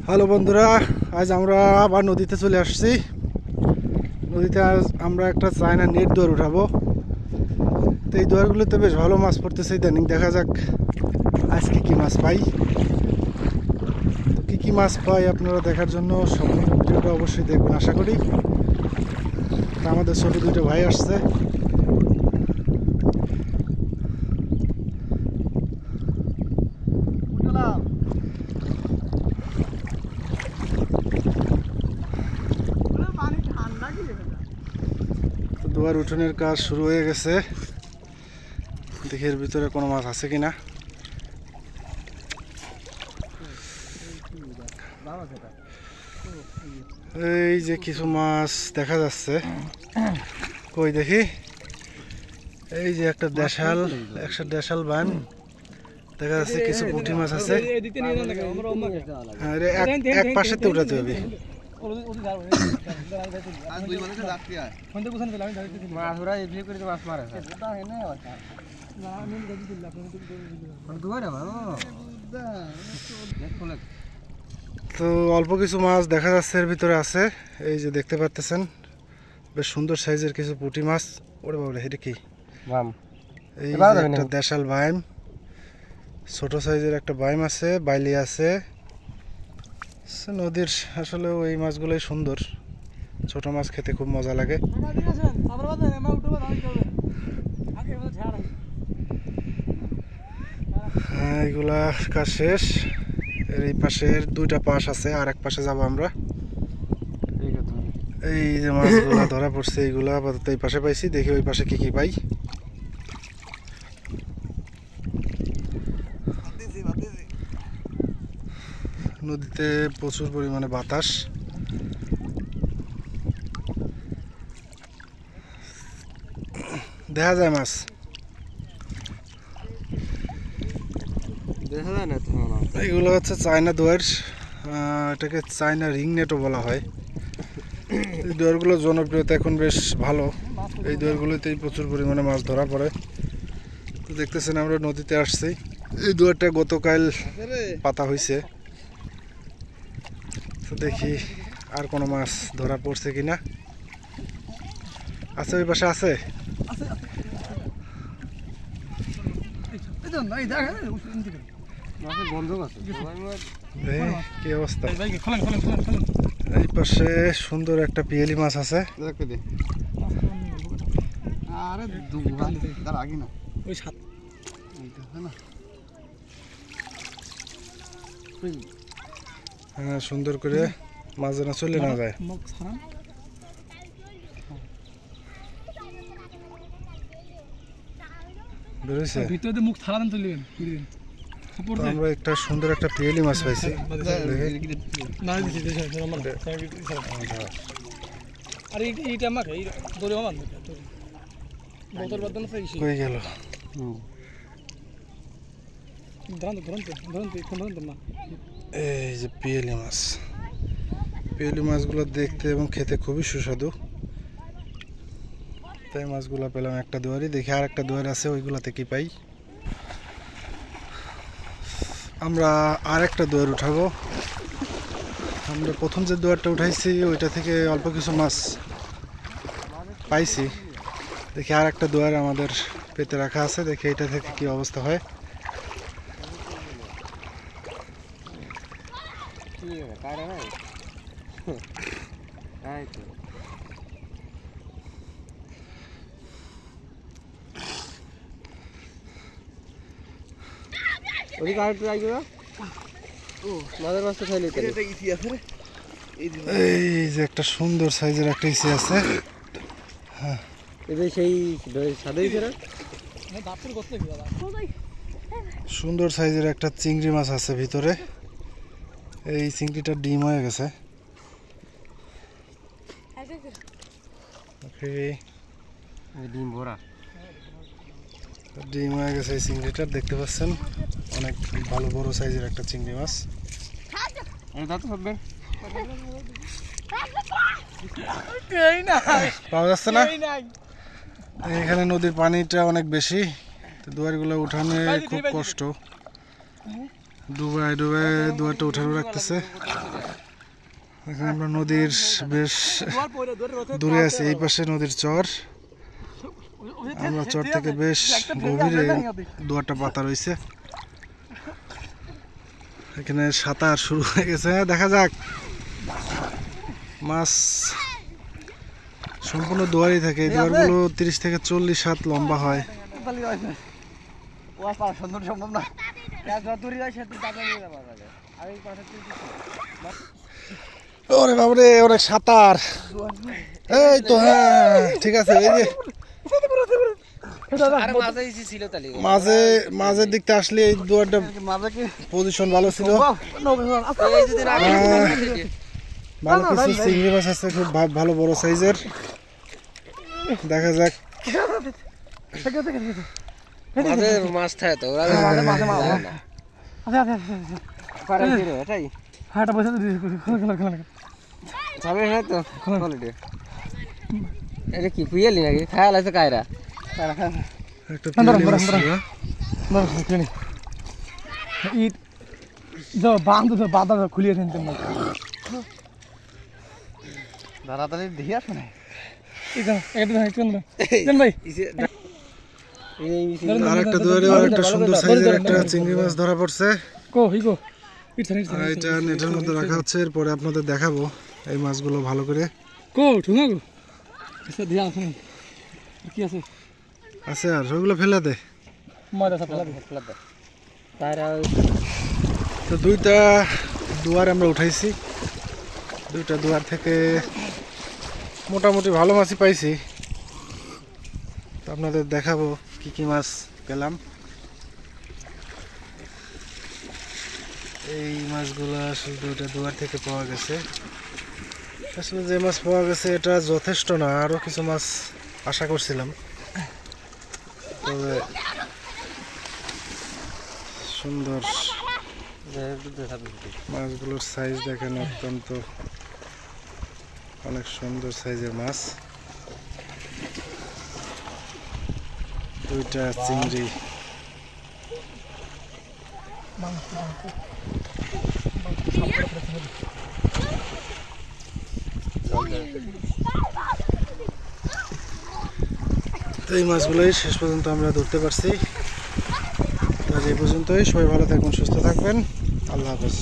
Hello বন্ধুরা, আজ আমরা আবার নদীতে চলে আসছি। নদীতে আজ আমরা একটা চায়না নেট দোয়ার উঠাবো। তো এই দোয়ারগুলোতে বেশ ভালো মাছ পড়তেছে ইদানিং। দেখা যাক আজকে কি মাছ পাই। তো কি মাছ পাই আপনারা দেখার জন্য সম্পূর্ণ ভিডিওটা অবশ্যই দেখবেন আশা করি। তো আমাদের ছোট দুটো ভাই আসছে। দোয়ার উঠোনের কাজ শুরু হয়ে গেছে। দেখি এর ভিতরে কোনো মাছ আছে কিনা। এই যে কিছু মাছ দেখা যাচ্ছে, কই দেখি। এই যে একটা দেশাল বান দেখা যাচ্ছে, কিছু পুঁটি মাছ আছে। এক পাশেতে উঠাতে হবে। তো অল্প কিছু মাছ দেখা যাচ্ছে এর ভিতরে আছে। এই যে দেখতে পাচ্ছেন বেশ সুন্দর সাইজের কিছু পুঁটি মাছ। ওরে বাবা, এটা কি? এই একটা দেশাল বাইম, ছোট সাইজের একটা বাইম আছে, বাইলি আছে। নদীর আসলে ওই মাছগুলোই সুন্দর। ছোট মাছ খেতে খুব মজা লাগে। হ্যাঁ, এইগুলা কাজ শেষ। এই পাশের দুইটা পাশ আছে, আর এক পাশে যাবো আমরা। এই যে মাছগুলা ধরা পড়ছে, এইগুলা আপাতত এই পাশে পাইছি। দেখি ওই পাশে কি কি পাই। নদীতে প্রচুর পরিমাণে বাতাস। দেখা যায় মাছ, এইগুলো হচ্ছে চায়না দোয়ার। এটাকে চায়না রিং নেটও বলা হয়। এই দোয়ারগুলোর জনপ্রিয়তা এখন বেশ ভালো। এই দোয়ারগুলোতেই প্রচুর পরিমাণে মাছ ধরা পড়ে। তো দেখতেছেন আমরা নদীতে আসছি। এই দোয়ারটা গতকাল পাতা হয়েছে। তো দেখি আর কোনো মাছ ধরা পড়ছে কিনা। আছে, ওই পাশে আছে। কি অবস্থা? এই পাশে সুন্দর একটা পিয়েলি মাছ আছে। হ্যাঁ, সুন্দর করে মাছ যেন চলে না যায়। আমরা একটা সুন্দর একটা পিয়েলি মাছ পাইছি। কই গেল? এই যে পিয়েলি মাছ। পিয়েলি মাছগুলো দেখতে এবং খেতে খুবই সুস্বাদু। তাই মাছগুলো পেলাম একটা দুয়ারি। দেখি আর একটা দুয়ার আছে, ওইগুলাতে কি পাই। আমরা আর একটা দুয়ার উঠাবো। আমরা প্রথম যে দুয়ারটা উঠাইছি ওইটা থেকে অল্প কিছু মাছ পাইছি। দেখি আর একটা দুয়ার আমাদের পেতে রাখা আছে। দেখি এটা থেকে কি অবস্থা হয়। এই যে একটা সুন্দর সাইজের একটা ইসি আছে। সুন্দর সাইজের একটা চিংড়ি মাছ আছে ভিতরে। এই চিংড়িটা ডিম হয়ে গেছে। ডিম হয়ে গেছে এই চিংড়িটা। দেখতে পাচ্ছেন অনেক ভালো বড় সাইজের একটা চিংড়ি মাছ। পাওয়া যাচ্ছে না। এখানে নদীর পানিটা অনেক বেশি। দুয়ারগুলো উঠানো খুব কষ্ট। ডুবায় ডুবায় দুয়ারটা উঠানো রাখতেছে। এখন আমরা নদীর বেশ দূরে আছি, এই পাশে নদীর চর। আমরা চর থেকে বেশ গভীরে দুয়ারটা পাতা রয়েছে। এখানে সাঁতার শুরু হয়ে গেছে, দেখা যাক। মাছ সম্পূর্ণ দুয়ারই থাকে, এই দুয়ারগুলো 30 থেকে 40 হাত লম্বা হয়। ওরে বাবরে, অনেক সাঁতার। এই তো, হ্যাঁ ঠিক আছে। এই যে মাঝের দিকটা আসলে এই দুয়ারটা পজিশন ভালো ছিল। ভালো কিছু চিংড়ি মাছ আছে, খুব ভালো বড় সাইজের। দেখা যাক। মাছ থাকে তো এটা কি পুয়ালি নাকি খায়াল আছে কায়রা বাঁধা খুলিয়ে তাড়াতাড়ি দেখে আসো না আরেকটা দুয়ারে আরেকটা সুন্দর সাইজের একটা চিংড়ি মাছ ধরা পড়ছে। এটা নেটের মধ্যে রাখা হচ্ছে, এরপরে আপনাদের দেখাবো এই মাছগুলো ভালো করে। আছে আর ওগুলো ফেলে দে। তো দুইটা দুয়ার আমরা উঠাইছি, দুইটা দুয়ার থেকে মোটামুটি ভালো মাছই পাইছি। তো আপনাদের দেখাবো কি কি মাছ পেলাম। এই মাছগুলো আসলে দুইটা দুয়ার থেকে পাওয়া গেছে। আসলে যে মাছ পাওয়া গেছে এটা যথেষ্ট না, আরো কিছু মাছ আশা করছিলাম। তবে সুন্দর মাছগুলোর সাইজ দেখেন, অত্যন্ত অনেক সুন্দর সাইজের মাছ। দুইটা চিংড়ি। তো এই মাছগুলোই শেষ পর্যন্ত আমরা ধরতে পারছি। আজ এই পর্যন্তই। সবাই ভালো থাকবেন, সুস্থ থাকবেন। আল্লাহ হাফেজ।